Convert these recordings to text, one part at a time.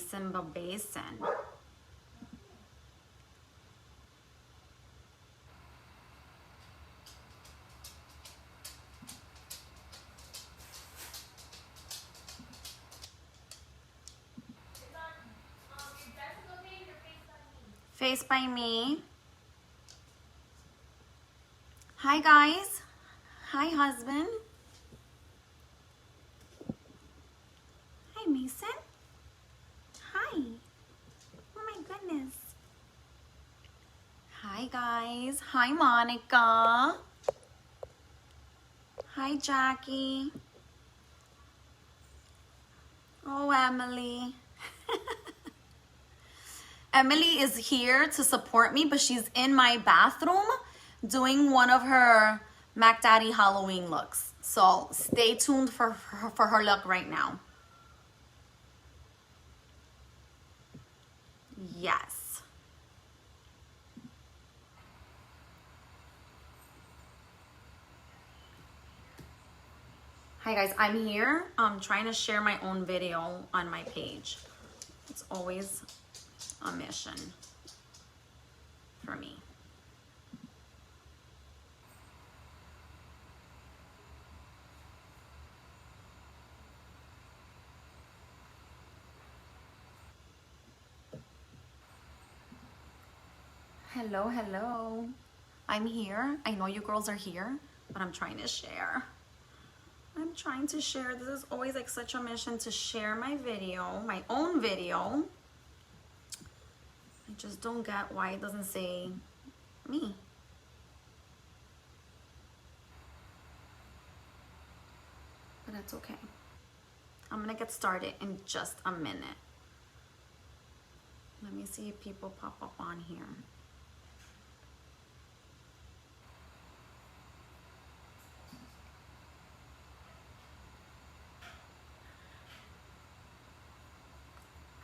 Basin ba Basin. Face by me. Hi guys. Hi husband. Hi Mason. Hi. Oh my goodness. Hi guys. Hi Monica. Hi Jackie. Oh Emily. Emily is here to support me, but she's in my bathroom doing one of her Mac Daddy Halloween looks. So stay tuned for her look right now. Yes. Hi guys, I'm here. I'm trying to share my own video on my page. It's always a mission for me. Hello, hello. I'm here. I know you girls are here, but I'm trying to share. I'm trying to share. This is always like such a mission to share my video, my own video. I just don't get why it doesn't say me. But that's okay. I'm gonna get started in just a minute. Let me see if people pop up on here.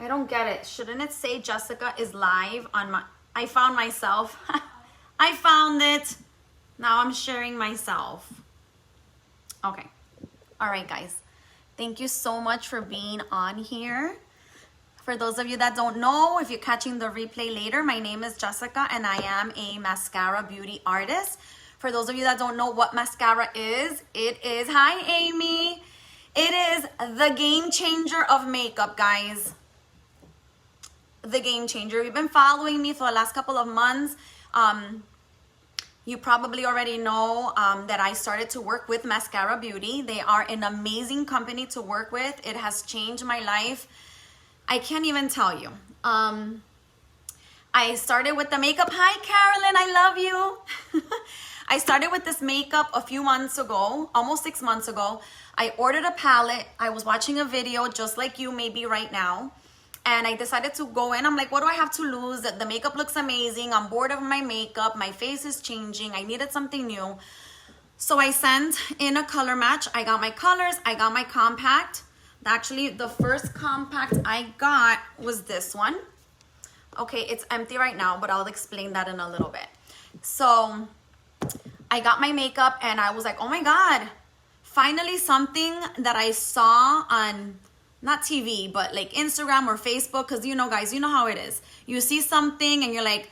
I don't get it. Shouldn't it say Jessica is live on my... I found myself. I found it. Now I'm sharing myself. Okay. All right, guys. Thank you so much for being on here. For those of you that don't know, if you're catching the replay later, my name is Jessica and I am a mascara beauty artist. For those of you that don't know what mascara is, it is... Hi, Amy. It is the game changer of makeup, guys. The game changer. You've been following me for the last couple of months. You probably already know that I started to work with Mascara Beauty. They are an amazing company to work with. It has changed my life. I can't even tell you. I started with the makeup. Hi, Carolyn. I love you. I started with this makeup a few months ago, almost 6 months ago. I ordered a palette. I was watching a video just like you maybe right now. And I decided to go in. I'm like, what do I have to lose? The makeup looks amazing. I'm bored of my makeup. My face is changing. I needed something new. So I sent in a color match. I got my colors. I got my compact. Actually, the first compact I got was this one. Okay, it's empty right now, but I'll explain that in a little bit. So I got my makeup and I was like, oh my God, finally something that I saw on... not TV, but like Instagram or Facebook, because you know, guys, you know how it is. You see something and you're like,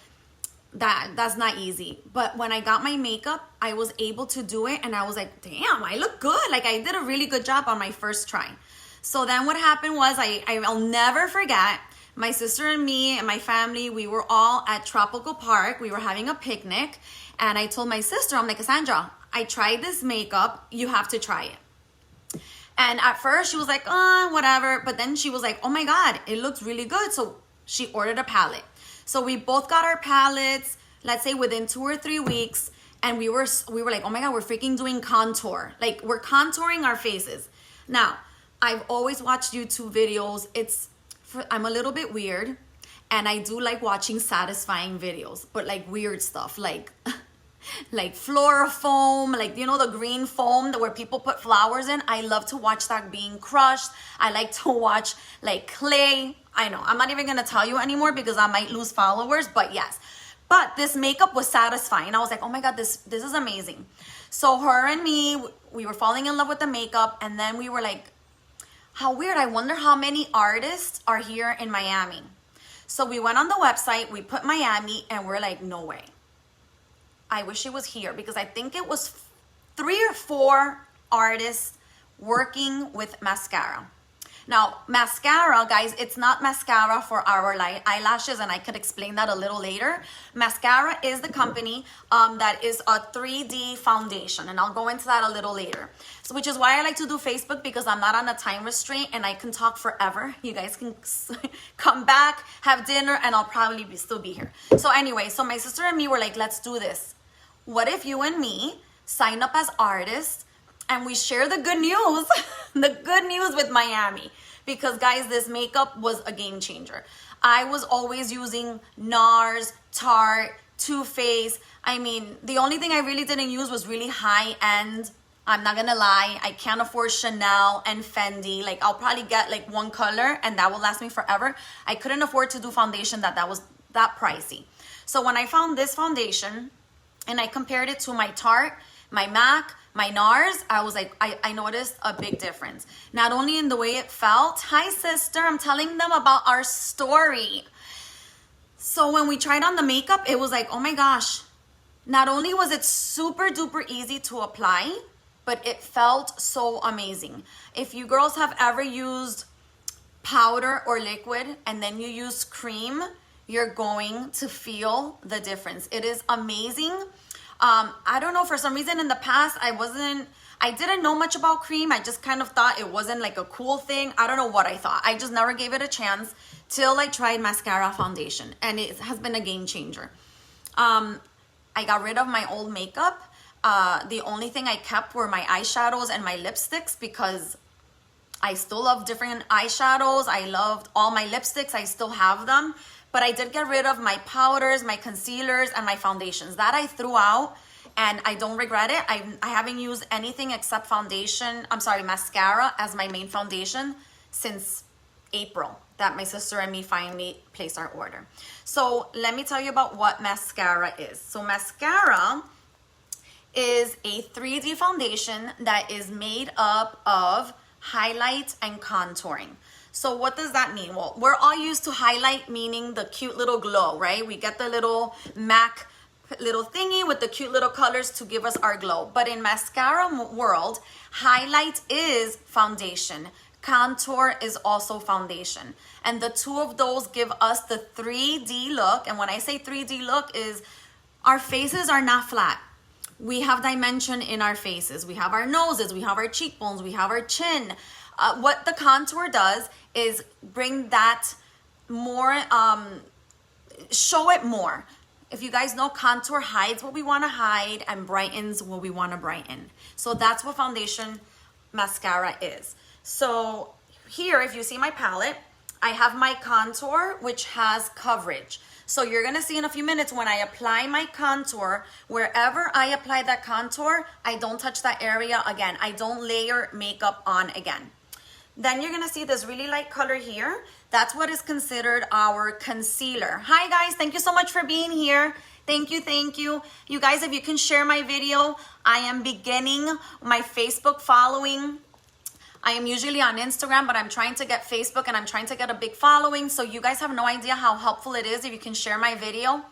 that's not easy. But when I got my makeup, I was able to do it and I was like, damn, I look good. Like I did a really good job on my first try. So then what happened was, I'll never forget, my sister and me and my family, we were all at Tropical Park. We were having a picnic and I told my sister, I'm like, Cassandra, I tried this makeup. You have to try it. And at first she was like, whatever. But then she was like, oh my God, it looks really good. So she ordered a palette. So we both got our palettes, let's say within 2 or 3 weeks. And we were like, oh my God, we're freaking doing contour. Like we're contouring our faces. Now, I've always watched YouTube videos. I'm a little bit weird. And I do like watching satisfying videos, but like weird stuff, like Florifoam, like, you know, the green foam where people put flowers in. I love to watch that being crushed. I like to watch like clay. I know, I'm not even going to tell you anymore because I might lose followers, but yes. But this makeup was satisfying. I was like, oh my God, this is amazing. So her and me, we were falling in love with the makeup. And then we were like, how weird. I wonder how many artists are here in Miami. So we went on the website, we put Miami, and we're like, no way. I wish it was here, because I think it was 3 or 4 artists working with mascara. Now, mascara, guys, it's not mascara for our eyelashes, and I could explain that a little later. Mascara is the company that is a 3D foundation, and I'll go into that a little later. So, which is why I like to do Facebook, because I'm not on a time restraint and I can talk forever. You guys can come back, have dinner, and I'll probably still be here. So anyway, so my sister and me were like, let's do this. What if you and me sign up as artists and we share the good news, the good news with Miami? Because guys, this makeup was a game changer. I was always using NARS, Tarte, Too Faced. I mean, the only thing I really didn't use was really high end. I'm not gonna lie, I can't afford Chanel and Fendi. Like, I'll probably get like one color and that will last me forever. I couldn't afford to do foundation that was that pricey. So when I found this foundation and I compared it to my Tarte, my MAC, my NARS, I was like, I noticed a big difference. Not only in the way it felt. Hi, sister. I'm telling them about our story. So when we tried on the makeup, it was like, oh my gosh. Not only was it super duper easy to apply, but it felt so amazing. If you girls have ever used powder or liquid and then you use cream, you're going to feel the difference. It is amazing. I don't know, for some reason in the past, I didn't know much about cream. I just kind of thought it wasn't like a cool thing. I don't know what I thought. I just never gave it a chance till I tried mascara foundation, and it has been a game changer. I got rid of my old makeup. The only thing I kept were my eyeshadows and my lipsticks, because I still love different eyeshadows. I loved all my lipsticks. I still have them. But I did get rid of my powders, my concealers, and my foundations. That I threw out, and I don't regret it. I haven't used anything except mascara as my main foundation since April, that my sister and me finally placed our order. So let me tell you about what mascara is. So mascara is a 3D foundation that is made up of highlight and contouring. So what does that mean? Well, we're all used to highlight, meaning the cute little glow, right? We get the little MAC little thingy with the cute little colors to give us our glow. But in mascara world, highlight is foundation. Contour is also foundation. And the two of those give us the 3D look. And when I say 3D look, is our faces are not flat. We have dimension in our faces. We have our noses, we have our cheekbones, we have our chin. What the contour does is bring that more, show it more. If you guys know, contour hides what we want to hide and brightens what we want to brighten. So that's what foundation mascara is. So here, if you see my palette, I have my contour, which has coverage. So you're going to see in a few minutes when I apply my contour, wherever I apply that contour, I don't touch that area again. I don't layer makeup on again. Then you're gonna see this really light color here. That's what is considered our concealer. Hi guys, thank you so much for being here. Thank you, thank you. You guys, if you can share my video, I am beginning my Facebook following. I am usually on Instagram, but I'm trying to get Facebook and I'm trying to get a big following. So you guys have no idea how helpful it is if you can share my video,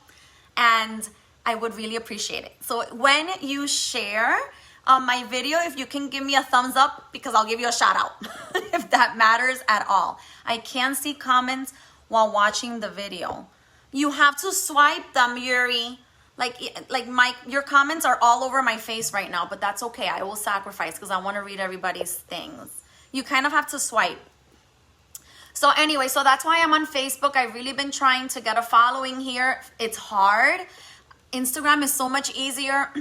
and I would really appreciate it. So when you share my video, if you can give me a thumbs up, because I'll give you a shout out if that matters at all. I can see comments while watching the video. You have to swipe them, Yuri. Your comments are all over my face right now, but that's okay. I will sacrifice because I want to read everybody's things. You kind of have to swipe. So anyway, so that's why I'm on Facebook. I've really been trying to get a following here. It's hard. Instagram is so much easier.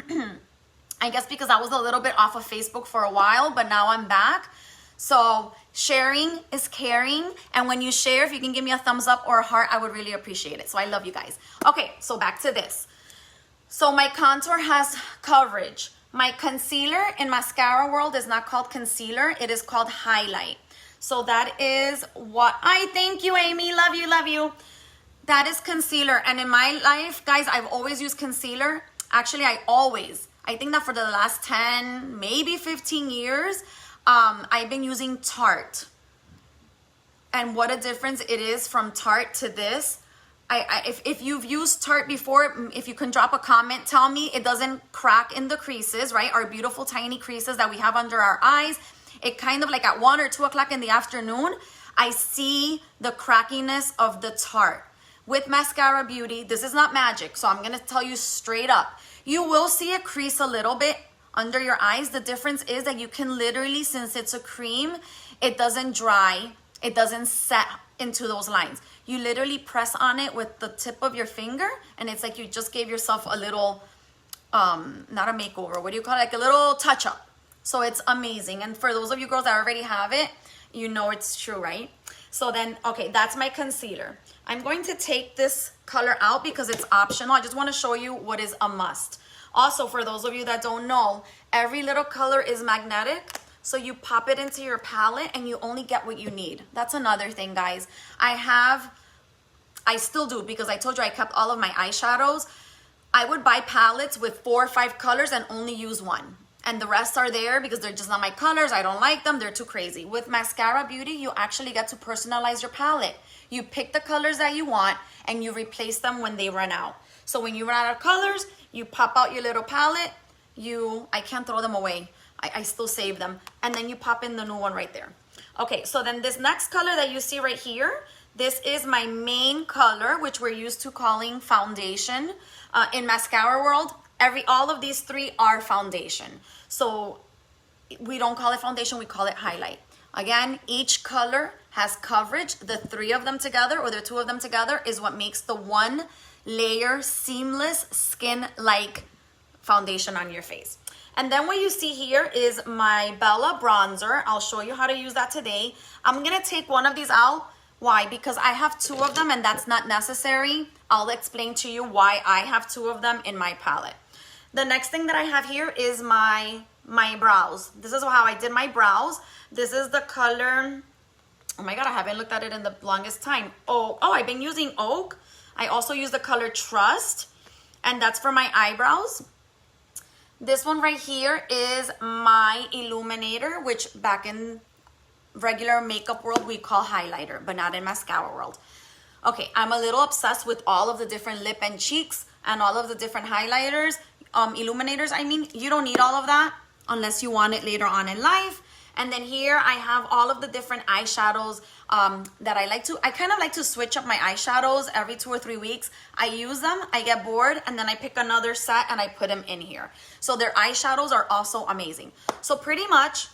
I guess because I was a little bit off of Facebook for a while, but now I'm back. So sharing is caring. And when you share, if you can give me a thumbs up or a heart, I would really appreciate it. So I love you guys. Okay, so back to this. So my contour has coverage. My concealer in mascara world is not called concealer. It is called highlight. So that is what thank you, Amy. Love you, love you. That is concealer. And in my life, guys, I've always used concealer. Actually, I think that for the last 10, maybe 15 years, I've been using Tarte. and what a difference it is from Tarte to this. If you've used Tarte before, if you can drop a comment, tell me it doesn't crack in the creases, right? Our beautiful tiny creases that we have under our eyes. It kind of like at 1 or 2 o'clock in the afternoon, I see the crackiness of the Tarte. With Mascara Beauty, this is not magic, so I'm gonna tell you straight up. You will see a crease a little bit under your eyes. The difference is that you can literally, since it's a cream, it doesn't dry, it doesn't set into those lines. You literally press on it with the tip of your finger, and it's like you just gave yourself a little, not a makeover, what do you call it? Like a little touch up. So it's amazing. And for those of you girls that already have it, you know it's true, right? So then, okay, that's my concealer. I'm going to take this color out because it's optional. I just want to show you what is a must. Also, for those of you that don't know, every little color is magnetic. So you pop it into your palette and you only get what you need. That's another thing, guys. I still do, because I told you I kept all of my eyeshadows. I would buy palettes with 4 or 5 colors and only use one. And the rest are there because they're just not my colors. I don't like them. They're too crazy. With Mascara Beauty, you actually get to personalize your palette. You pick the colors that you want and you replace them when they run out. So when you run out of colors, you pop out your little palette. I can't throw them away. I still save them. And then you pop in the new one right there. Okay, so then this next color that you see right here, this is my main color, which we're used to calling foundation. In mascara world, all of these 3 are foundation. So we don't call it foundation, we call it highlight. Again, each color has coverage. The 3 of them together, or the 2 of them together, is what makes the 1 layer seamless skin-like foundation on your face. And then what you see here is my Bella bronzer. I'll show you how to use that today. I'm gonna take one of these out. Why? Because I have 2 of them and that's not necessary. I'll explain to you why I have 2 of them in my palette. The next thing that I have here is my brows. This is how I did my brows. This is the color, oh my God, I haven't looked at it in the longest time. Oh, I've been using Oak. I also use the color Trust, and that's for my eyebrows. This one right here is my illuminator, which back in regular makeup world we call highlighter, but not in mascara world. Okay, I'm a little obsessed with all of the different lip and cheeks and all of the different highlighters, illuminators. I mean, you don't need all of that unless you want it later on in life. And then here I have all of the different eyeshadows that I kind of like to switch up my eyeshadows every 2 or 3 weeks. I use them, I get bored, and then I pick another set and I put them in here. So their eyeshadows are also amazing. So pretty much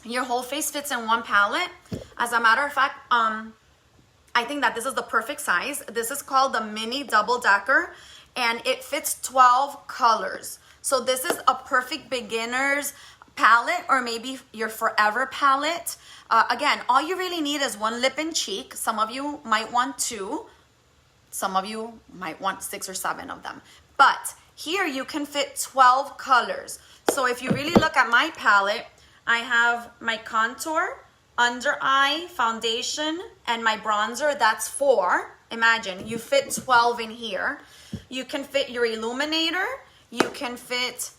your whole face fits in one palette. As a matter of fact, I think that this is the perfect size. This is called the mini double decker, and it fits 12 colors. So this is a perfect beginner's palette, or maybe your forever palette. Again, all you really need is 1 lip and cheek. Some of you might want 2. Some of you might want 6 or 7 of them. But here you can fit 12 colors. So if you really look at my palette, I have my contour, under eye, foundation, and my bronzer. That's 4. Imagine, you fit 12 in here. You can fit your illuminator. You can fit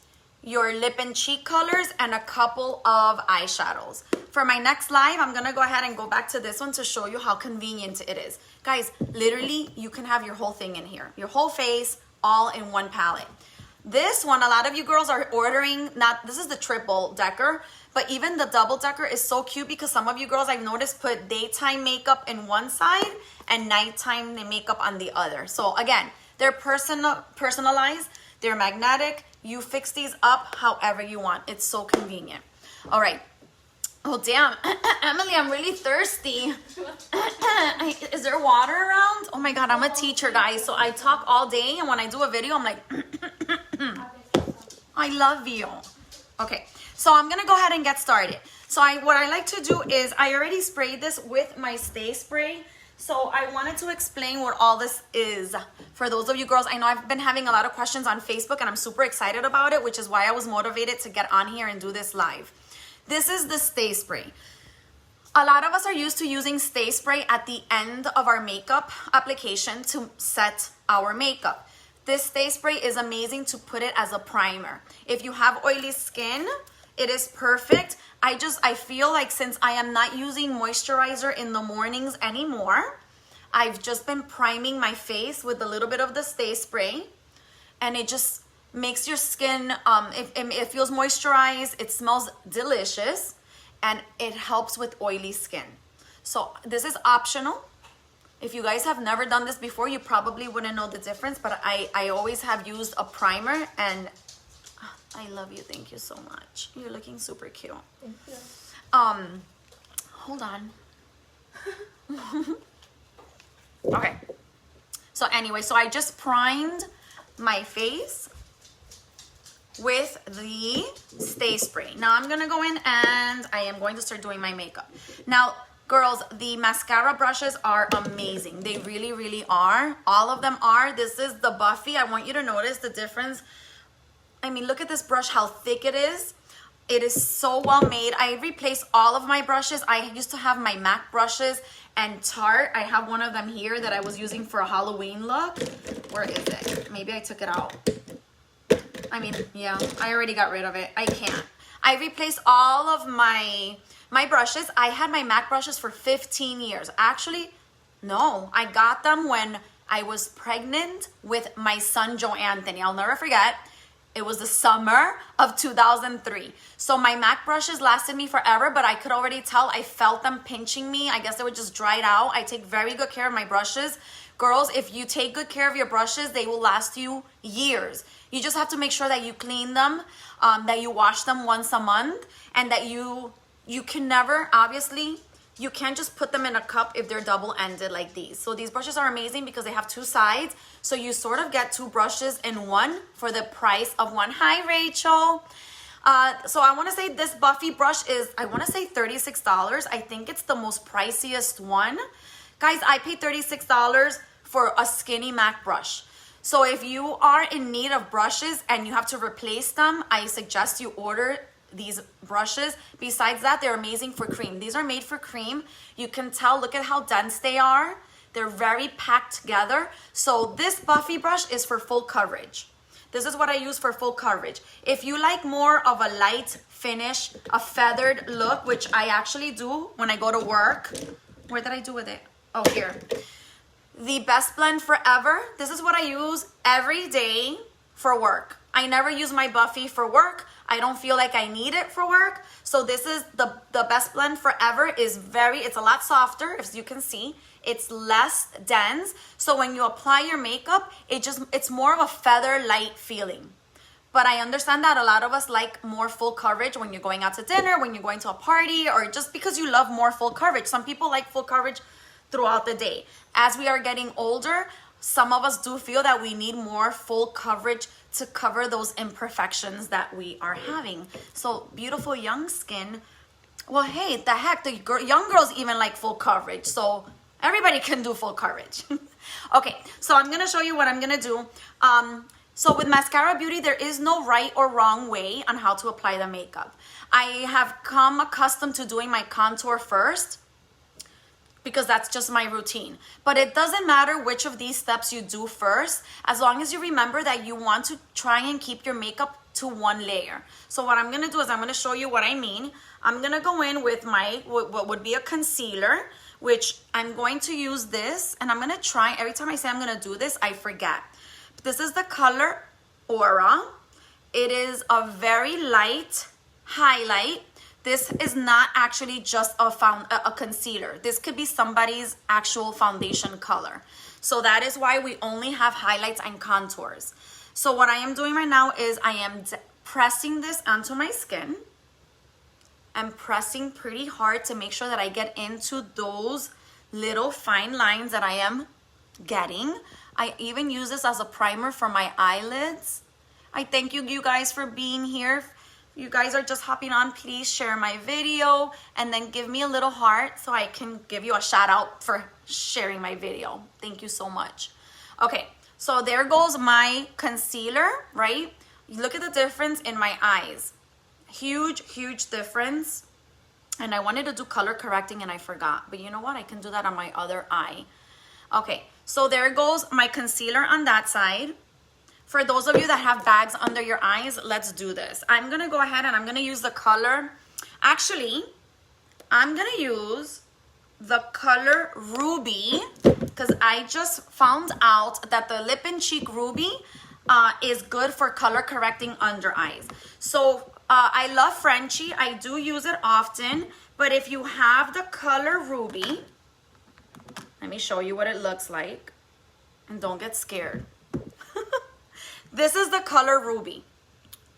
your lip and cheek colors and a couple of eyeshadows. For my next live, I'm gonna go ahead and go back to this one to show you how convenient it is. Guys, literally, you can have your whole thing in here. Your whole face, all in one palette. This one, a lot of you girls are ordering, this is the triple decker, but even the double decker is so cute because some of you girls I've noticed put daytime makeup in one side and nighttime makeup on the other. So again, they're personalized, they're magnetic. You fix these up however you want. It's so convenient. All right. Oh, damn. Emily, I'm really thirsty. Is there water around? Oh my God, I'm a teacher, guys. So I talk all day, and when I do a video, I'm like, I love you. Okay, so I'm gonna go ahead and get started. So what I like to do is, I already sprayed this with my Stay Spray. So I wanted to explain what all this is. For those of you girls, I know I've been having a lot of questions on Facebook and I'm super excited about it, which is why I was motivated to get on here and do this live. This is the Stay Spray. A lot of us are used to using Stay Spray at the end of our makeup application to set our makeup. This Stay Spray is amazing to put it as a primer. If you have oily skin, It is perfect. I feel like since I am not using moisturizer in the mornings anymore, I've just been priming my face with a little bit of the Stay Spray, and it just makes your skin, it feels moisturized, it smells delicious, and it helps with oily skin. So this is optional. If you guys have never done this before, you probably wouldn't know the difference, but I always have used a primer, and I love you. Thank you so much. You're looking super cute. Thank you. Hold on. Okay. So anyway, so I just primed my face with the Stay Spray. Now I'm gonna go in and I am going to start doing my makeup. Now, girls, the mascara brushes are amazing. They really, really are. All of them are. This is the Buffy. I want you to notice the difference. I mean, look at this brush, how thick it is. It is so well made. I replaced all of my brushes. I used to have my MAC brushes and Tarte. I have one of them here that I was using for a Halloween look. Where is it? Maybe I took it out. I mean, yeah, I already got rid of it. I can't. I replaced all of my brushes. I had my MAC brushes for 15 years. Actually, no, I got them when I was pregnant with my son, Joe Anthony. I'll never forget. It was the summer of 2003. So my MAC brushes lasted me forever, but I could already tell, I felt them pinching me. I guess they were just dried out. I take very good care of my brushes. Girls, if you take good care of your brushes, they will last you years. You just have to make sure that you clean them, that you wash them once a month, and that you can never, obviously, you can't just put them in a cup if they're double-ended like these. So these brushes are amazing because they have two sides. So you sort of get two brushes in one for the price of one. Hi, Rachel. So I want to say this Buffy brush is, I want to say $36. I think it's the most priciest one. Guys, I paid $36 for a skinny MAC brush. So if you are in need of brushes and you have to replace them, I suggest you order these brushes. Besides that, they're amazing for cream. These are made for cream. You can tell, look at how dense they are. They're very packed together. So this Buffy brush is for full coverage. This is what I use for full coverage. If you like more of a light finish, a feathered look, which I actually do when I go to work. Where did I do with it? Oh, here. The Best Blend Forever. This is what I use every day for work. I never use my Buffy for work. I don't feel like I need it for work. So this is the Best Blend Forever. It's a lot softer, as you can see. It's less dense. So when you apply your makeup, it's more of a feather light feeling. But I understand that a lot of us like more full coverage when you're going out to dinner, when you're going to a party, or just because you love more full coverage. Some people like full coverage throughout the day. As we are getting older, some of us do feel that we need more full coverage to cover those imperfections that we are having. So beautiful young skin. Well, hey, the heck, the young girls even like full coverage. So everybody can do full coverage. Okay, so I'm gonna show you what I'm gonna do. So with Mascara Beauty, there is no right or wrong way on how to apply the makeup. I have come accustomed to doing my contour first, because that's just my routine. But it doesn't matter which of these steps you do first, as long as you remember that you want to try and keep your makeup to one layer. So what I'm gonna do is I'm gonna show you what I mean. I'm gonna go in with my, what would be a concealer, which I'm going to use this, and I'm gonna try, every time I say I'm gonna do this, I forget. This is the color Aura. It is a very light highlight. This is not actually just a concealer. This could be somebody's actual foundation color. So that is why we only have highlights and contours. So what I am doing right now is I am pressing this onto my skin. I'm pressing pretty hard to make sure that I get into those little fine lines that I am getting. I even use this as a primer for my eyelids. I thank you guys for being here. You guys are just hopping on. Please share my video and then give me a little heart so I can give you a shout out for sharing my video. Thank you so much. Okay, so there goes my concealer, right? Look at the difference in my eyes. Huge, huge difference. And I wanted to do color correcting and I forgot. But you know what? I can do that on my other eye. Okay, so there goes my concealer on that side. For those of you that have bags under your eyes, let's do this. I'm gonna go ahead and I'm gonna use the color. Actually, I'm gonna use the color Ruby because I just found out that the Lip and Cheek Ruby is good for color correcting under eyes. So I love Frenchie. I do use it often, but if you have the color Ruby, let me show you what it looks like. And don't get scared. This is the color Ruby,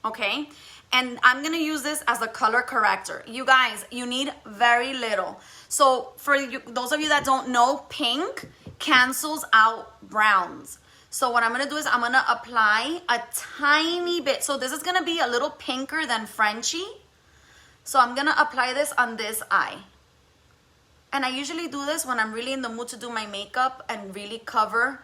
okay? And I'm gonna use this as a color corrector. You guys, you need very little. So for you, those of you that don't know, pink cancels out browns. So what I'm gonna do is I'm gonna apply a tiny bit. So this is gonna be a little pinker than Frenchie. So I'm gonna apply this on this eye. And I usually do this when I'm really in the mood to do my makeup and really cover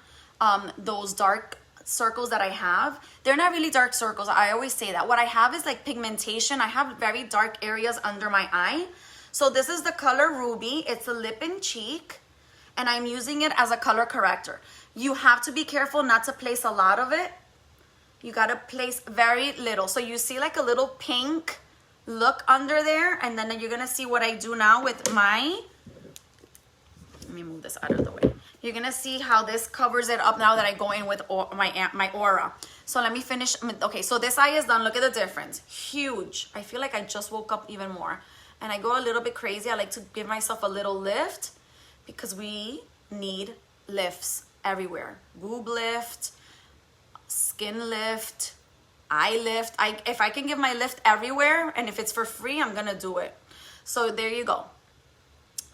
those dark circles that I have. They're not really dark circles. I always say that. What I have is like pigmentation. I have very dark areas under my eye. So this is the color Ruby. It's a Lip and Cheek. And I'm using it as a color corrector. You have to be careful not to place a lot of it. You got to place very little. So you see like a little pink look under there. And then you're going to see what I do now with my... Let me move this out of the way. You're gonna see how this covers it up now that I go in with my aura. So let me finish. Okay, so this eye is done. Look at the difference. Huge. I feel like I just woke up even more. And I go a little bit crazy. I like to give myself a little lift because we need lifts everywhere. Boob lift, skin lift, eye lift. If I can give my lift everywhere and if it's for free, I'm gonna do it. So there you go.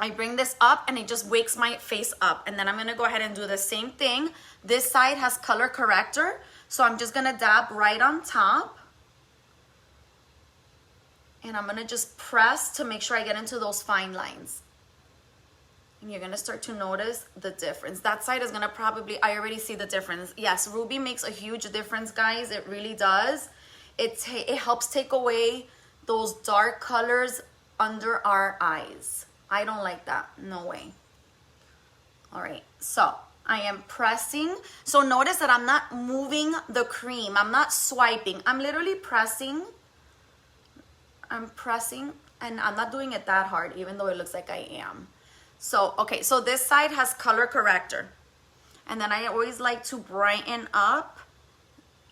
I bring this up and it just wakes my face up. And then I'm gonna go ahead and do the same thing. This side has color corrector. So I'm just gonna dab right on top. And I'm gonna just press to make sure I get into those fine lines. And you're gonna start to notice the difference. That side is gonna probably, I already see the difference. Yes, Ruby makes a huge difference, guys. It really does. It helps take away those dark colors under our eyes. I don't like that. No way. All right. So I am pressing. So notice that I'm not moving the cream. I'm not swiping. I'm literally pressing. I'm pressing and I'm not doing it that hard, even though it looks like I am. So, okay. So this side has color corrector. And then I always like to brighten up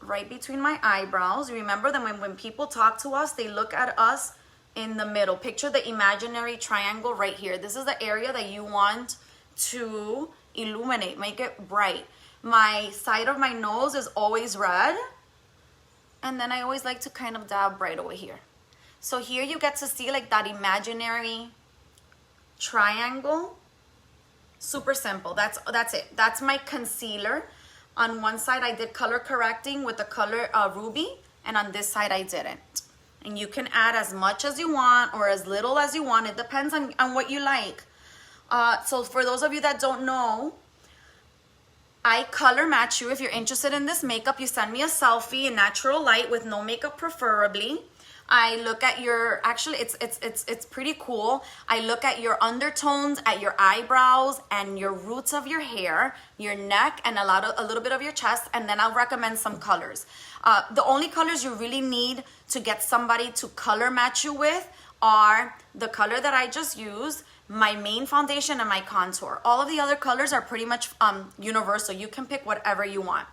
right between my eyebrows. Remember that when people talk to us, they look at us in the middle. Picture the imaginary triangle right here. This is the area that you want to illuminate, make it bright. My side of my nose is always red. And then I always like to kind of dab right over here. So here you get to see like that imaginary triangle. Super simple. That's it. That's my concealer. On one side I did color correcting with the color Ruby, and on this side I didn't. And you can add as much as you want or as little as you want. It depends on what you like. So for those of you that don't know, I color match you. If you're interested in this makeup, you send me a selfie in natural light with no makeup preferably. I look at your, actually it's pretty cool. I look at your undertones, at your eyebrows and your roots of your hair, your neck, and a little bit of your chest, and then I'll recommend some colors. The only colors you really need to get somebody to color match you with are the color that I just used, my main foundation, and my contour. All of the other colors are pretty much universal. You can pick whatever you want.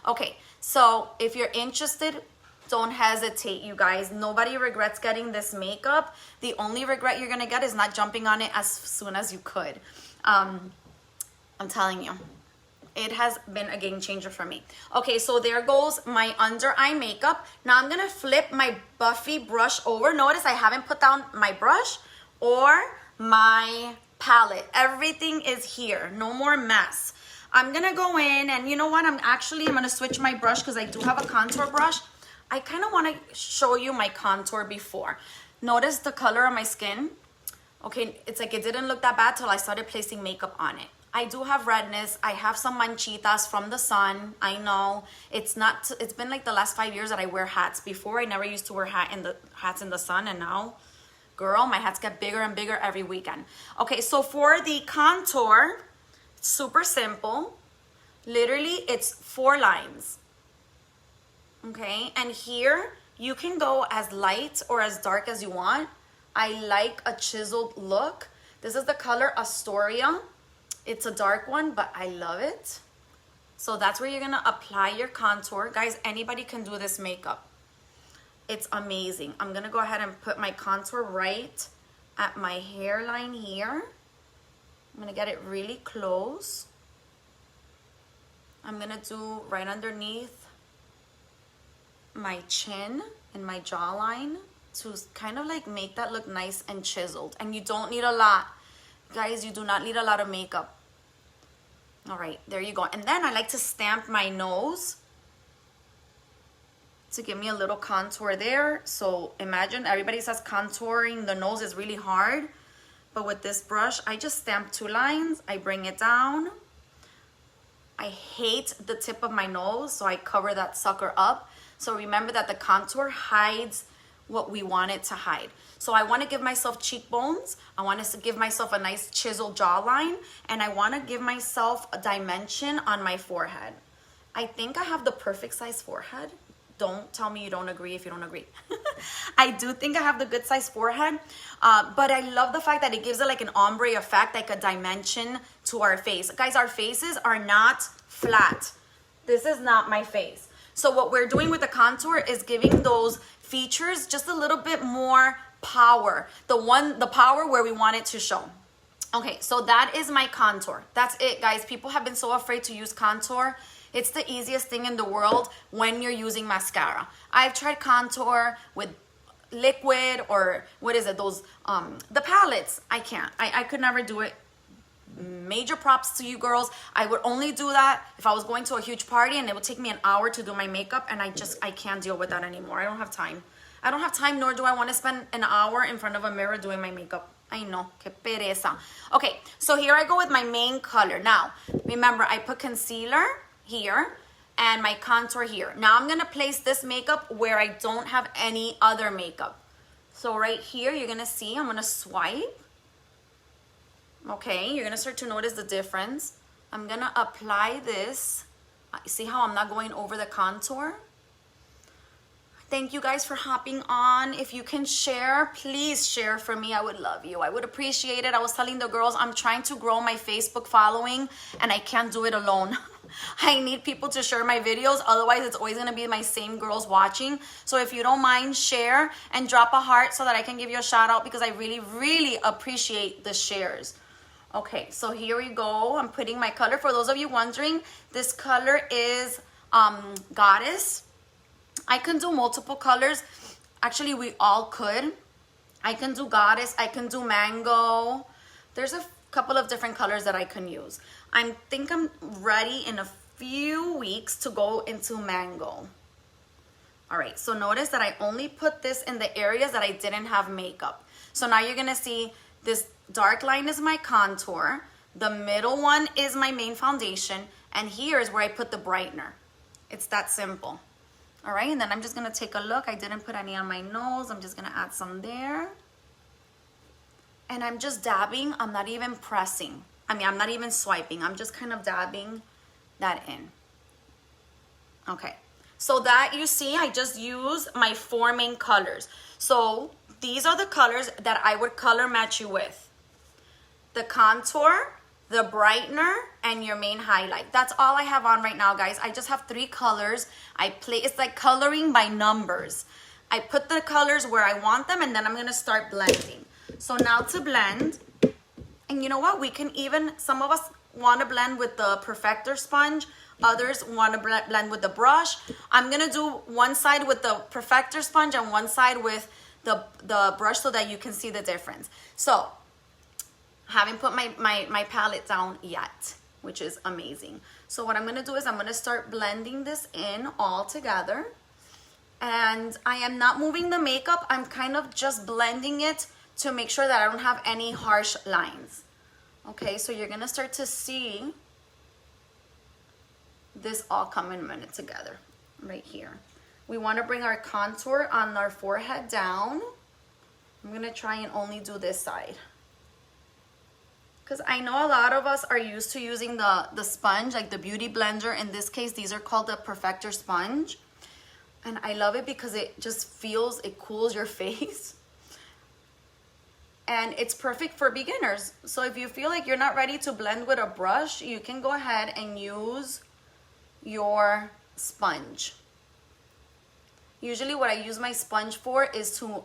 Okay, so if you're interested, don't hesitate, you guys. Nobody regrets getting this makeup. The only regret you're gonna get is not jumping on it as soon as you could. I'm telling you, it has been a game changer for me. Okay, so there goes my under eye makeup. Now I'm gonna flip my Buffy brush over. Notice I haven't put down my brush or my palette. Everything is here, no more mess. I'm gonna go in and you know what? I'm gonna switch my brush because I do have a contour brush. I kind of want to show you my contour before. Notice the color of my skin. Okay, it's like it didn't look that bad till I started placing makeup on it. I do have redness. I have some manchitas from the sun. I know it's been like the last 5 years that I wear hats. Before I never used to wear hats in the sun, and now, girl, my hats get bigger and bigger every weekend. Okay, so for the contour, super simple. Literally, it's 4 lines. Okay, and here you can go as light or as dark as you want. I like a chiseled look. This is the color Astoria. It's a dark one, but I love it. So that's where you're gonna apply your contour. Guys, anybody can do this makeup. It's amazing. I'm gonna go ahead and put my contour right at my hairline here. I'm gonna get it really close. I'm gonna do right underneath my chin and my jawline to kind of like make that look nice and chiseled. And you don't need a lot. Guys, you do not need a lot of makeup. All right, there you go. And then I like to stamp my nose to give me a little contour there. So imagine everybody says contouring the nose is really hard. But with this brush, I just stamp 2 lines. I bring it down. I hate the tip of my nose, so I cover that sucker up. So remember that the contour hides what we want it to hide. So I want to give myself cheekbones. I want to give myself a nice chiseled jawline. And I want to give myself a dimension on my forehead. I think I have the perfect size forehead. Don't tell me you don't agree if you don't agree. I do think I have the good size forehead. But I love the fact that it gives it like an ombre effect, like a dimension to our face. Guys, our faces are not flat. This is not my face. So what we're doing with the contour is giving those features just a little bit more power. The power where we want it to show. Okay, so that is my contour. That's it, guys. People have been so afraid to use contour. It's the easiest thing in the world when you're using mascara. I've tried contour with liquid or what is it, those the palettes. I can't. I could never do it. Major props to you girls. I would only do that if I was going to a huge party and it would take me an hour to do my makeup, and I can't deal with that anymore. I don't have time. I don't have time, nor do I want to spend an hour in front of a mirror doing my makeup. I know, que pereza. Okay, so here I go with my main color. Now, remember, I put concealer here and my contour here. Now I'm gonna place this makeup where I don't have any other makeup. So right here, you're gonna see, I'm gonna swipe. Okay, you're gonna start to notice the difference. I'm gonna apply this. See how I'm not going over the contour? Thank you guys for hopping on. If you can share, please share for me. I would love you. I would appreciate it. I was telling the girls I'm trying to grow my Facebook following and I can't do it alone. I need people to share my videos. Otherwise, it's always going to be my same girls watching. So if you don't mind, share and drop a heart so that I can give you a shout out, because I really, really appreciate the shares. Okay, so here we go. I'm putting my color. For those of you wondering, this color is Goddess. I can do multiple colors. Actually, we all could. I can do Goddess. I can do Mango. There's a couple of different colors that I can use. I think I'm ready in a few weeks to go into Mango. All right, so notice that I only put this in the areas that I didn't have makeup. So now you're gonna see this dark line is my contour. The middle one is my main foundation. And here is where I put the brightener. It's that simple. All right, and then I'm just gonna take a look. I didn't put any on my nose. I'm just gonna add some there. And I'm just dabbing. I'm not even pressing. I mean, I'm not even swiping. I'm just kind of dabbing that in. Okay, so that you see, I just use my 4 main colors. So these are the colors that I would color match you with. The contour, the brightener, and your main highlight. That's all I have on right now, guys. I just have 3 colors. It's like coloring by numbers. I put the colors where I want them, and then I'm gonna start blending. So now to blend, and you know what? We can even, some of us want to blend with the Perfector sponge. Others want to blend with the brush. I'm gonna do one side with the Perfector sponge and one side with the brush so that you can see the difference. So, haven't put my palette down yet, which is amazing. So what I'm gonna do is I'm gonna start blending this in all together. And I am not moving the makeup. I'm kind of just blending it to make sure that I don't have any harsh lines. Okay, so you're gonna start to see this all coming together right here. We want to bring our contour on our forehead down. I'm gonna try and only do this side, because I know a lot of us are used to using the sponge, like the Beauty Blender. In this case, these are called the Perfector sponge. And I love it because it just feels, it cools your face. And it's perfect for beginners. So if you feel like you're not ready to blend with a brush, you can go ahead and use your sponge. Usually what I use my sponge for is to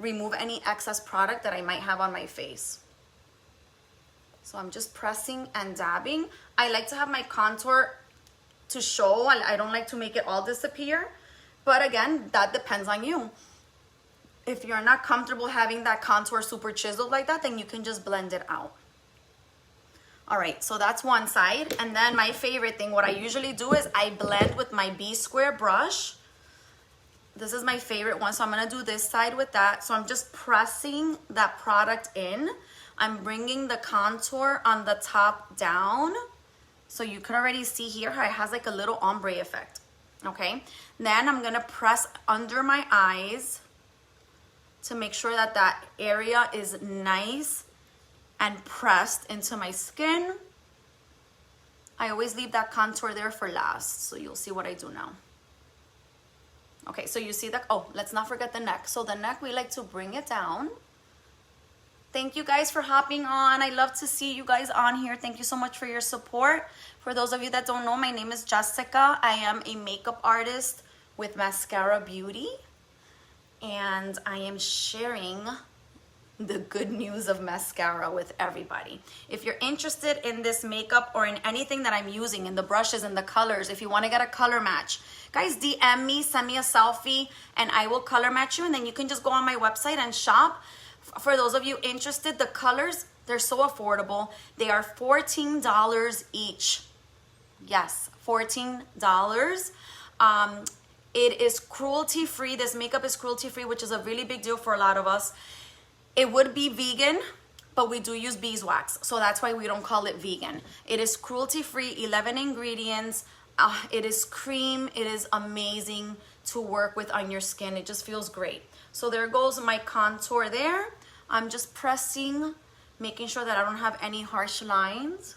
remove any excess product that I might have on my face. So I'm just pressing and dabbing. I like to have my contour to show. I don't like to make it all disappear. But again, that depends on you. If you're not comfortable having that contour super chiseled like that, then you can just blend it out. All right, so that's one side. And then my favorite thing, what I usually do is I blend with my B-square brush. This is my favorite one, so I'm gonna do this side with that. So I'm just pressing that product in. I'm bringing the contour on the top down. So you can already see here how it has like a little ombre effect, okay? Then I'm gonna press under my eyes to make sure that that area is nice and pressed into my skin. I always leave that contour there for last, so you'll see what I do now. Okay, so you see that, oh, let's not forget the neck. So the neck, we like to bring it down. Thank you guys for hopping on. I love to see you guys on here. Thank you so much for your support. For those of you that don't know, my name is Jessica. I am a makeup artist with Mascara Beauty. And I am sharing the good news of mascara with everybody. If you're interested in this makeup or in anything that I'm using, in the brushes and the colors, if you want to get a color match, guys, DM me, send me a selfie, and I will color match you. And then you can just go on my website and shop. For those of you interested, the colors, they're so affordable. They are $14 each. Yes, $14. It is cruelty-free. This makeup is cruelty-free, which is a really big deal for a lot of us. It would be vegan, but we do use beeswax, so that's why we don't call it vegan. It is cruelty-free, 11 ingredients. It is cream. It is amazing to work with on your skin. It just feels great. So there goes my contour there. I'm just pressing, making sure that I don't have any harsh lines.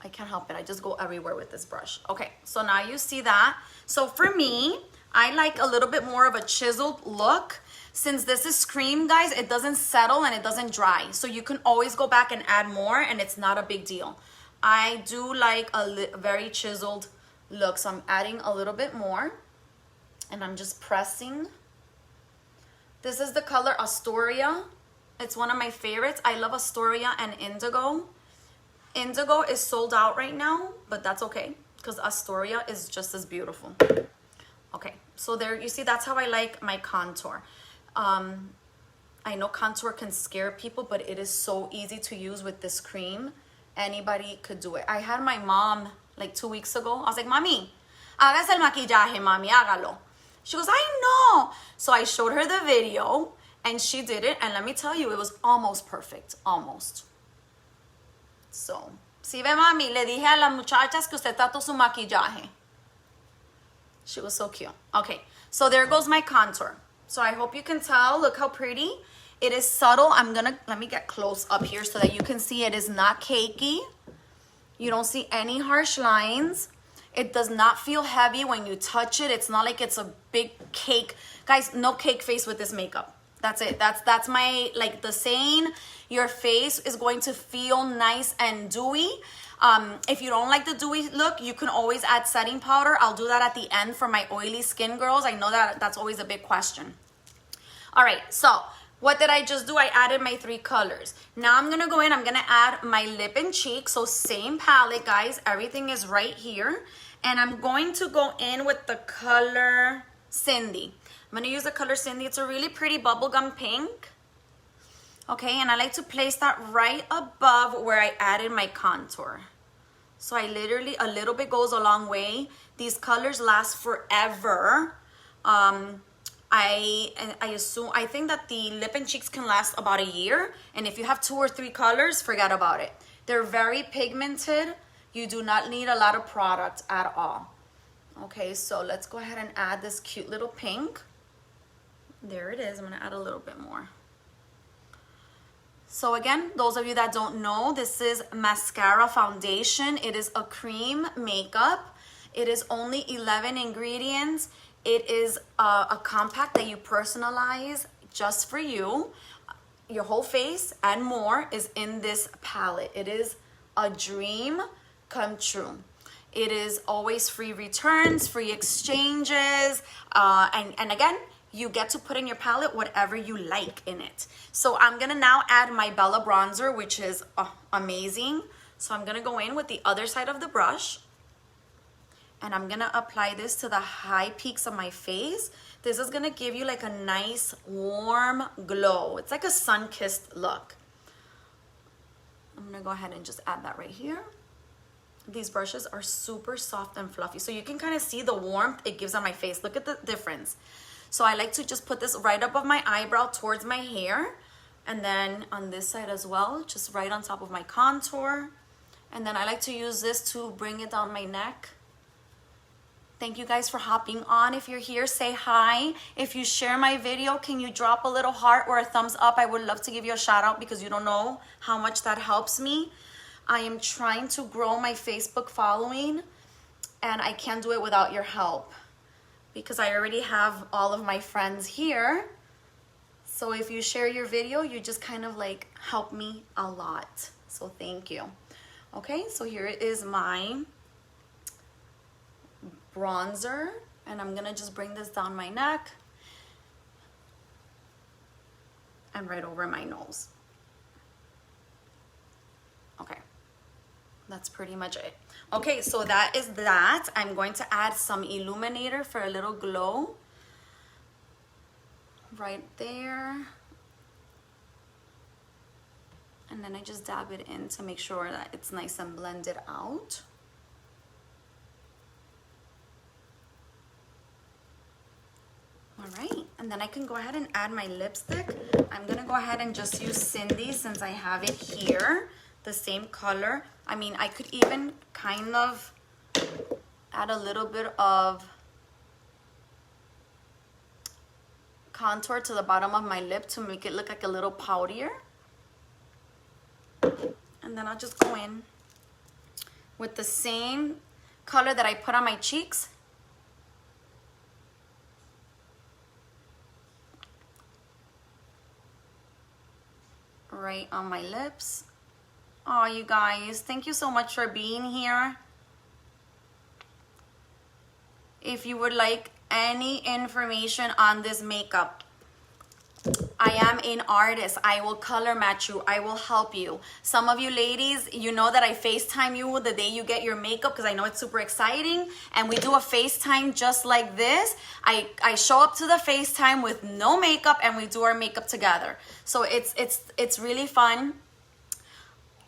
I can't help it. I just go everywhere with this brush. Okay, so now you see that. So for me, I like a little bit more of a chiseled look. Since this is cream, guys, it doesn't settle and it doesn't dry. So you can always go back and add more and it's not a big deal. I do like a very chiseled look. So I'm adding a little bit more and I'm just pressing. This is the color Astoria. It's one of my favorites. I love Astoria and Indigo. Indigo is sold out right now, but that's okay because Astoria is just as beautiful. Okay, so there you see, that's how I like my contour. I know contour can scare people, but it is so easy to use with this cream. Anybody could do it. I had my mom like 2 weeks ago. I was like, Mami, hágase el maquillaje, mami, hágalo. She goes, I know. So I showed her the video and she did it. And let me tell you, it was almost perfect, almost. So, si ve, mami, le dije a las muchachas que usted trató su maquillaje. She was so cute. Okay, so there goes my contour. So I hope you can tell. Look how pretty. It is subtle. Let me get close up here so that you can see it is not cakey. You don't see any harsh lines. It does not feel heavy when you touch it. It's not like it's a big cake. Guys, no cake face with this makeup. That's it. That's my, like the saying, your face is going to feel nice and dewy. If you don't like the dewy look, you can always add setting powder. I'll do that at the end for my oily skin girls. I know that that's always a big question. All right, so what did I just do? I added my 3 colors. Now I'm gonna go in, I'm gonna add my lip and cheek. So same palette, guys. Everything is right here. And I'm going to go in with the color Cindy. I'm gonna use the color Cindy. It's a really pretty bubblegum pink. Okay, and I like to place that right above where I added my contour. So I literally, a little bit goes a long way. These colors last forever. I think that the lip and cheeks can last about a year. And if you have 2 or 3 colors, forget about it. They're very pigmented. You do not need a lot of product at all. Okay, so let's go ahead and add this cute little pink. There it is. I'm gonna add a little bit more. So again, those of you that don't know, this is mascara foundation. It is a cream makeup. It is only 11 ingredients. It is a compact that you personalize just for you. Your whole face and more is in this palette. It is a dream come true. It is always free returns, free exchanges, and again, you get to put in your palette whatever you like in it. So I'm gonna now add my Bella bronzer, which is amazing. So I'm gonna go in with the other side of the brush, and I'm gonna apply this to the high peaks of my face. This is gonna give you like a nice warm glow. It's like a sun-kissed look. I'm gonna go ahead and just add that right here. These brushes are super soft and fluffy, so you can kind of see the warmth it gives on my face. Look at the difference. So I like to just put this right above my eyebrow towards my hair, and then on this side as well, just right on top of my contour. And then I like to use this to bring it down my neck. Thank you guys for hopping on. If you're here, say hi. If you share my video, can you drop a little heart or a thumbs up? I would love to give you a shout out because you don't know how much that helps me. I am trying to grow my Facebook following, and I can't do it without your help because I already have all of my friends here. So if you share your video, you just kind of like help me a lot. So thank you. Okay, so here is my bronzer, and I'm gonna just bring this down my neck and right over my nose. Okay, that's pretty much it. Okay, so that is that. I'm going to add some illuminator for a little glow right there, and then I just dab it in to make sure that it's nice and blended out. All right, and then I can go ahead and add my lipstick. I'm gonna go ahead and just use Cindy since I have it here, the same color. I mean, I could even kind of add a little bit of contour to the bottom of my lip to make it look like a little poutier. And then I'll just go in with the same color that I put on my cheeks. Right on my lips. Oh, you guys, thank you so much for being here. If you would like any information on this makeup, I am an artist. I will color match you. I will help you. Some of you ladies, you know that I FaceTime you the day you get your makeup because I know it's super exciting. And we do a FaceTime just like this. I show up to the FaceTime with no makeup and we do our makeup together. So it's really fun.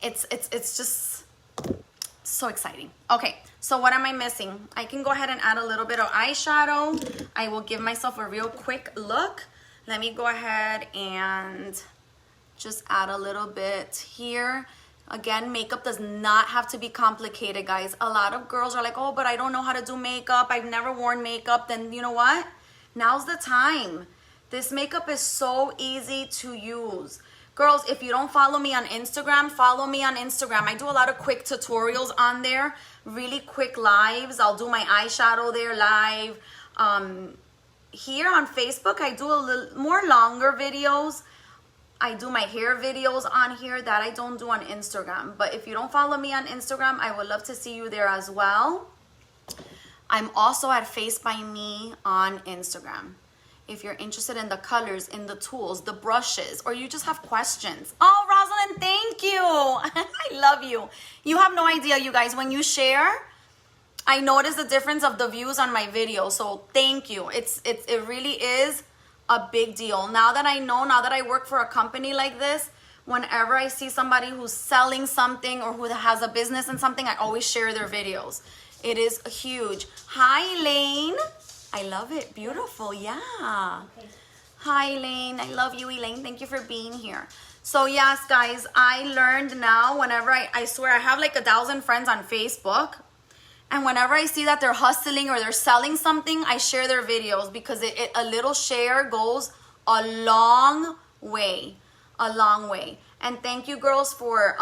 It's just so exciting. Okay, so what am I missing? I can go ahead and add a little bit of eyeshadow. I will give myself a real quick look. Let me go ahead and just add a little bit here. Again, makeup does not have to be complicated, guys. A lot of girls are like, oh, but I don't know how to do makeup. I've never worn makeup. Then you know what? Now's the time. This makeup is so easy to use. Girls, if you don't follow me on Instagram, follow me on Instagram. I do a lot of quick tutorials on there, really quick lives. I'll do my eyeshadow there live. Here on Facebook, I do a little more longer videos. I do my hair videos on here that I don't do on Instagram. But if you don't follow me on Instagram, I would love to see you there as well. I'm also at Face by Me on Instagram. If you're interested in the colors, in the tools, the brushes, or you just have questions. Oh, Rosalind, thank you. I love you. You have no idea, you guys. When you share, I notice the difference of the views on my video. So thank you. It really is a big deal. Now that I know, now that I work for a company like this, whenever I see somebody who's selling something or who has a business and something, I always share their videos. It is huge. Hi, Elaine. I love it. Beautiful. Yeah. Okay. Hi, Elaine. I love you, Elaine. Thank you for being here. So yes, guys, I learned now whenever I swear I have like 1,000 friends on Facebook. And whenever I see that they're hustling or they're selling something, I share their videos because a little share goes a long way. A long way. And thank you, girls, for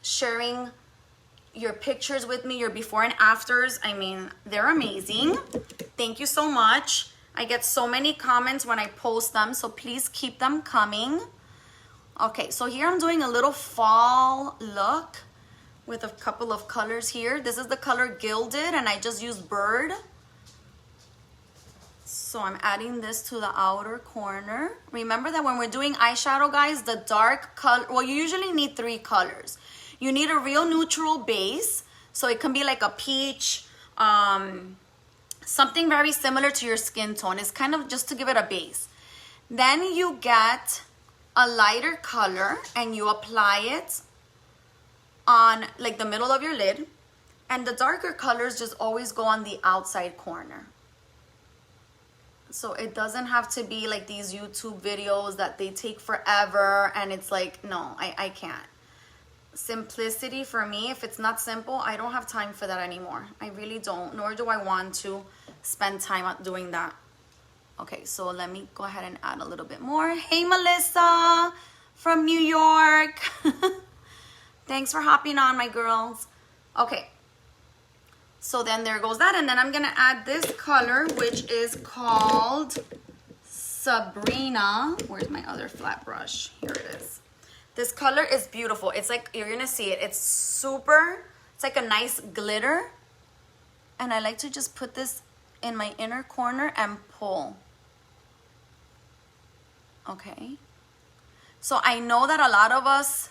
sharing your pictures with me, your before and afters. I mean, they're amazing. Thank you so much. I get so many comments when I post them, so please keep them coming. Okay, so here I'm doing a little fall look with a couple of colors here. This is the color Gilded, and I just used Bird. So I'm adding this to the outer corner. Remember that when we're doing eyeshadow, guys, the dark color, well, you usually need 3 colors. You need a real neutral base, so it can be like a peach, something very similar to your skin tone. It's kind of just to give it a base. Then you get a lighter color and you apply it on like the middle of your lid, and the darker colors just always go on the outside corner. So it doesn't have to be like these YouTube videos that they take forever, and it's like, no, I can't. Simplicity for me, if it's not simple, I don't have time for that anymore. I really don't, nor do I want to spend time doing that. Okay, so let me go ahead and add a little bit more. Hey, Melissa from New York. Thanks for hopping on, my girls. Okay, so then there goes that, and then I'm gonna add this color, which is called Sabrina. Where's my other flat brush? Here it is. This color is beautiful. It's like, you're gonna see it. It's super, it's like a nice glitter. And I like to just put this in my inner corner and pull. Okay. So I know that a lot of us,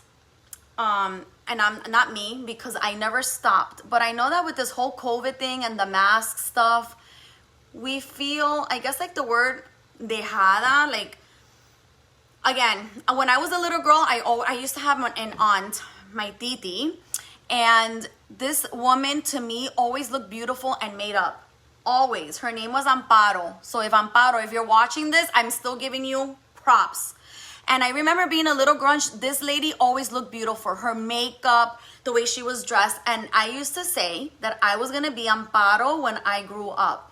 and I'm not me because I never stopped, but I know that with this whole COVID thing and the mask stuff, we feel, I guess like the word dejada, like, again, when I was a little girl, I used to have an aunt, my titi, and this woman to me always looked beautiful and made up. Always. Her name was Amparo. So if Amparo, if you're watching this, I'm still giving you props. And I remember being a little girl, and this lady always looked beautiful. Her makeup, the way she was dressed. And I used to say that I was going to be Amparo when I grew up.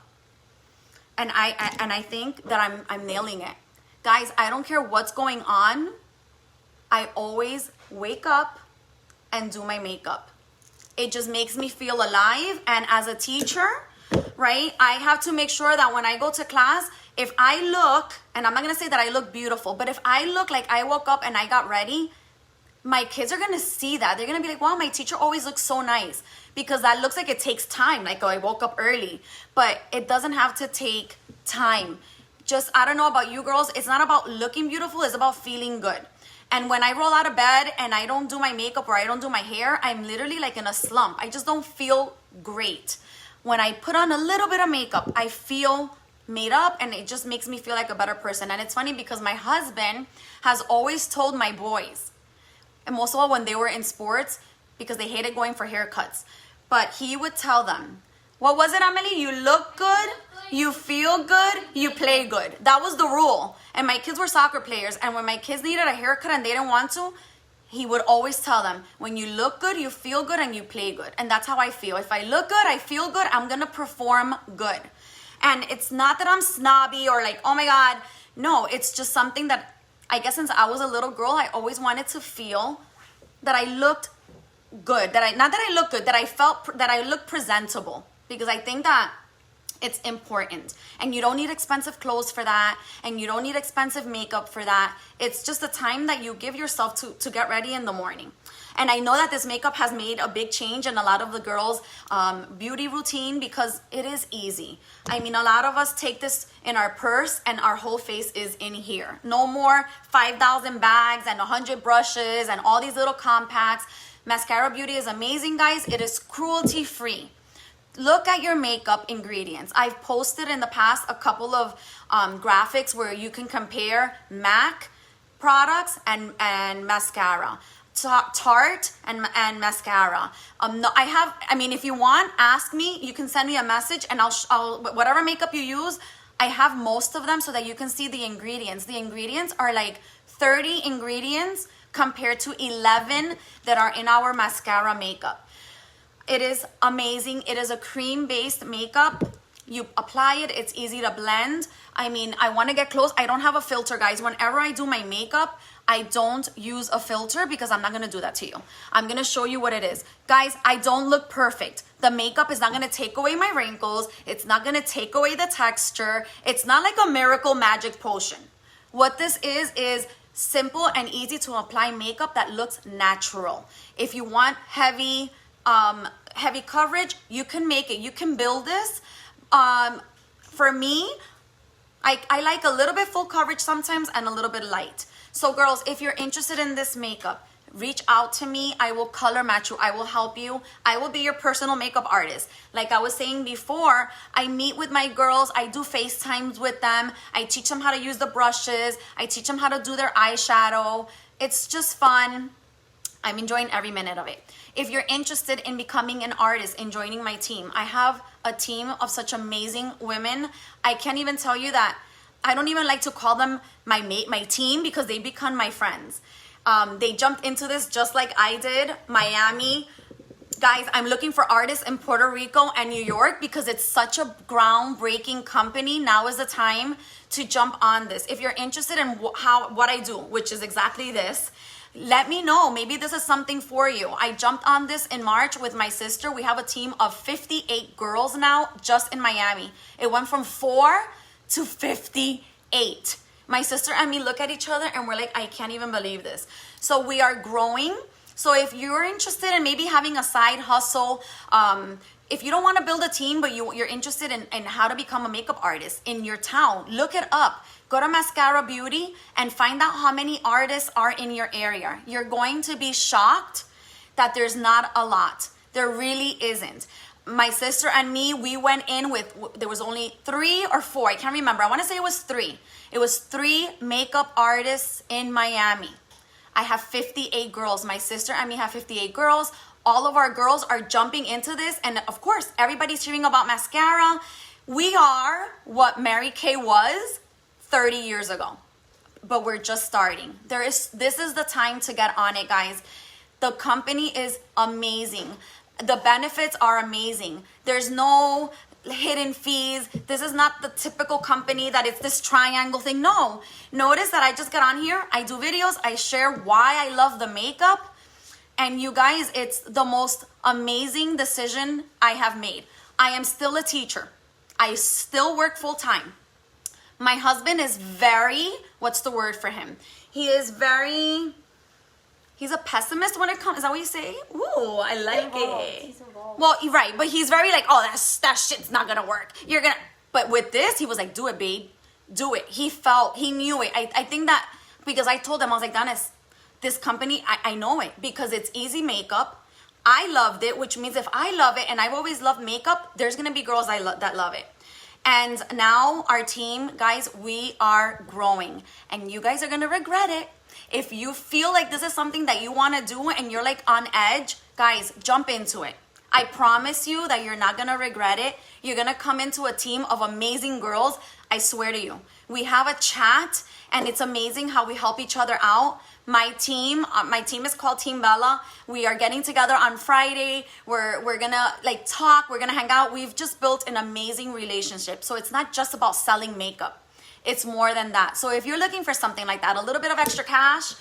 And I think that I'm nailing it. Guys, I don't care what's going on. I always wake up and do my makeup. It just makes me feel alive. And as a teacher, right, I have to make sure that when I go to class, if I look, and I'm not gonna say that I look beautiful, but if I look like I woke up and I got ready, my kids are gonna see that. They're gonna be like, wow, my teacher always looks so nice, because that looks like it takes time. Like, oh, I woke up early, but it doesn't have to take time. Just, I don't know about you girls, it's not about looking beautiful, it's about feeling good. And when I roll out of bed and I don't do my makeup or I don't do my hair, I'm literally like in a slump. I just don't feel great. When I put on a little bit of makeup, I feel made up, and it just makes me feel like a better person. And it's funny because my husband has always told my boys, and most of all when they were in sports, because they hated going for haircuts, but he would tell them, what was it, Amelie? You look good, you feel good, you play good. That was the rule. And my kids were soccer players, and when my kids needed a haircut and they didn't want to, he would always tell them, when you look good, you feel good, and you play good. And that's how I feel. If I look good, I feel good, I'm gonna perform good. And it's not that I'm snobby or like, oh my God. No, it's just something that I guess since I was a little girl, I always wanted to feel that I looked good. Not that I looked good, that I felt that I looked presentable. Because I think that it's important. And you don't need expensive clothes for that. And you don't need expensive makeup for that. It's just the time that you give yourself to get ready in the morning. And I know that this makeup has made a big change in a lot of the girls' beauty routine, because it is easy. I mean, a lot of us take this in our purse and our whole face is in here. No more 5,000 bags and 100 brushes and all these little compacts. Mascara Beauty is amazing, guys. It is cruelty-free. Look at your makeup ingredients. I've posted in the past a couple of graphics where you can compare MAC products and mascara. Tarte and mascara. I mean, if you want, ask me. You can send me a message, and I'll whatever makeup you use, I have most of them so that you can see the ingredients. The ingredients are like 30 ingredients compared to 11 that are in our mascara makeup. It is amazing. It is a cream-based makeup. You apply it, it's easy to blend. I mean, I want to get close. I don't have a filter, guys. Whenever I do my makeup, I don't use a filter because I'm not gonna do that to you. I'm gonna show you what it is. Guys, I don't look perfect. The makeup is not gonna take away my wrinkles. It's not gonna take away the texture. It's not like a miracle magic potion. What this is simple and easy to apply makeup that looks natural. If you want heavy coverage, you can make it. You can build this. For me, I like a little bit full coverage sometimes and a little bit light. So girls, if you're interested in this makeup, reach out to me. I will color match you. I will help you. I will be your personal makeup artist. Like I was saying before, I meet with my girls. I do FaceTimes with them. I teach them how to use the brushes. I teach them how to do their eyeshadow. It's just fun. I'm enjoying every minute of it. If you're interested in becoming an artist and joining my team, I have a team of such amazing women. I can't even tell you that. I don't even like to call them my team because they become my friends. They jumped into this just like I did. Miami. Guys, I'm looking for artists in Puerto Rico and New York because it's such a groundbreaking company. Now is the time to jump on this. If you're interested in what I do, which is exactly this, let me know. Maybe this is something for you. I jumped on this in March with my sister. We have a team of 58 girls now just in Miami. It went from 4 to 58. My sister and me look at each other and we're like, I can't even believe this. So we are growing. So if you're interested in maybe having a side hustle, if you don't want to build a team, but you're interested in how to become a makeup artist in your town, look it up. Go to Mascara Beauty and find out how many artists are in your area. You're going to be shocked that there's not a lot. There really isn't. My sister and me, we went in with, there was only 3 or 4, I can't remember. I want to say it was 3. It was 3 makeup artists in Miami. I have 58 girls. My sister and me have 58 girls. All of our girls are jumping into this. And of course, everybody's hearing about mascara. We are what Mary Kay was 30 years ago, but we're just starting. This is the time to get on it, guys. The company is amazing. The benefits are amazing. There's no hidden fees. This is not the typical company that it's this triangle thing. No, notice that I just get on here. I do videos. I share why I love the makeup. And you guys, it's the most amazing decision I have made. I am still a teacher. I still work full time. My husband is very, what's the word for him? He's a pessimist when it comes, is that what you say? Ooh, I like it. He's involved. Well, right, but he's very like, oh, that shit's not gonna work. But with this, he was like, do it, babe. Do it. He knew it. I think that, because I told him, I was like, Dennis, this company, I know it because it's easy makeup. I loved it, which means if I love it, and I've always loved makeup, there's gonna be girls that love it. And now our team, guys, we are growing and you guys are gonna regret it. If you feel like this is something that you wanna do and you're like on edge, guys, jump into it. I promise you that you're not gonna regret it. You're gonna come into a team of amazing girls. I swear to you. We have a chat and it's amazing how we help each other out. My team is called Team Bella. We are getting together on Friday. We're gonna like talk, we're gonna hang out. We've just built an amazing relationship. So it's not just about selling makeup. It's more than that. So if you're looking for something like that, a little bit of extra cash,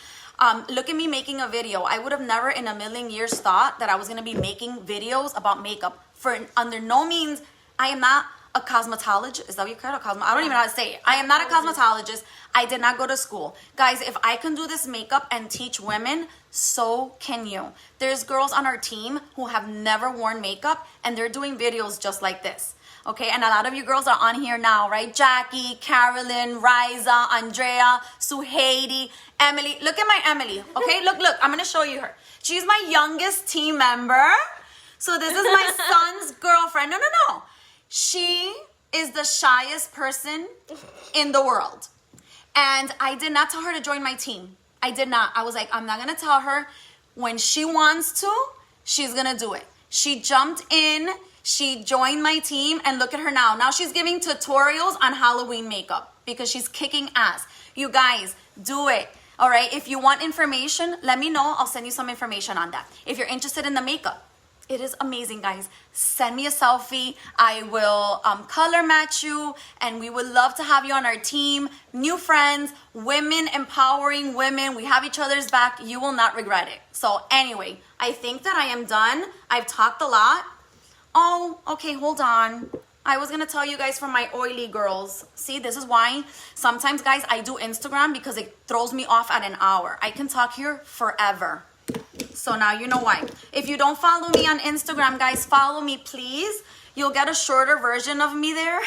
look at me making a video. I would have never in a million years thought that I was gonna be making videos about makeup. Under no means, I am not a cosmetologist. Is that what you call it? I don't even know how to say it. I am not a cosmetologist. I did not go to school. Guys, if I can do this makeup and teach women, so can you. There's girls on our team who have never worn makeup and they're doing videos just like this. Okay, and a lot of you girls are on here now, right? Jackie, Carolyn, Riza, Andrea, Suheidi, Emily. Look at my Emily, okay? Look, I'm gonna show you her. She's my youngest team member. So this is my son's girlfriend. No. She is the shyest person in the world. And I did not tell her to join my team. I did not. I was like, I'm not gonna tell her. When she wants to, she's gonna do it. She jumped in, she joined my team, and look at her now. Now she's giving tutorials on Halloween makeup because she's kicking ass. You guys, do it. All right, if you want information, let me know. I'll send you some information on that. If you're interested in the makeup, It is amazing, guys. Send me a selfie. I will color match you, and we would love to have you on our team. New friends, women empowering women. We have each other's back. You will not regret it. So anyway, I think that I am done. I've talked a lot. Oh, okay, hold on. I was gonna tell you guys for my oily girls. See, this is why sometimes, guys, I do Instagram because it throws me off at an hour. I can talk here forever. So now you know why. If you don't follow me on Instagram, guys, follow me, please. You'll get a shorter version of me there.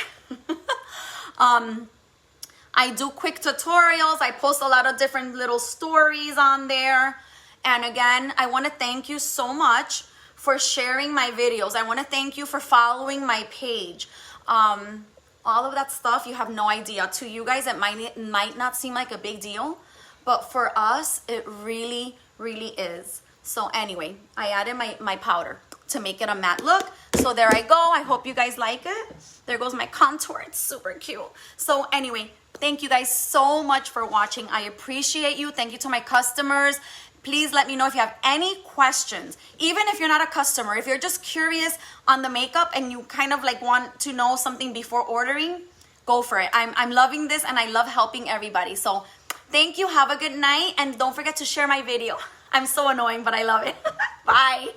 I do quick tutorials. I post a lot of different little stories on there. And again, I want to thank you so much for sharing my videos. I want to thank you for following my page. All of that stuff, you have no idea. To you guys, it might not seem like a big deal, but for us, it really, really is. So anyway, I added my powder to make it a matte look. So there I go. I hope you guys like it. There goes my contour. It's super cute. So anyway, thank you guys so much for watching. I appreciate you. Thank you to my customers. Please let me know if you have any questions. Even if you're not a customer, if you're just curious on the makeup and you kind of like want to know something before ordering, go for it. I'm loving this and I love helping everybody. So thank you. Have a good night. And don't forget to share my video. I'm so annoying, but I love it. Bye.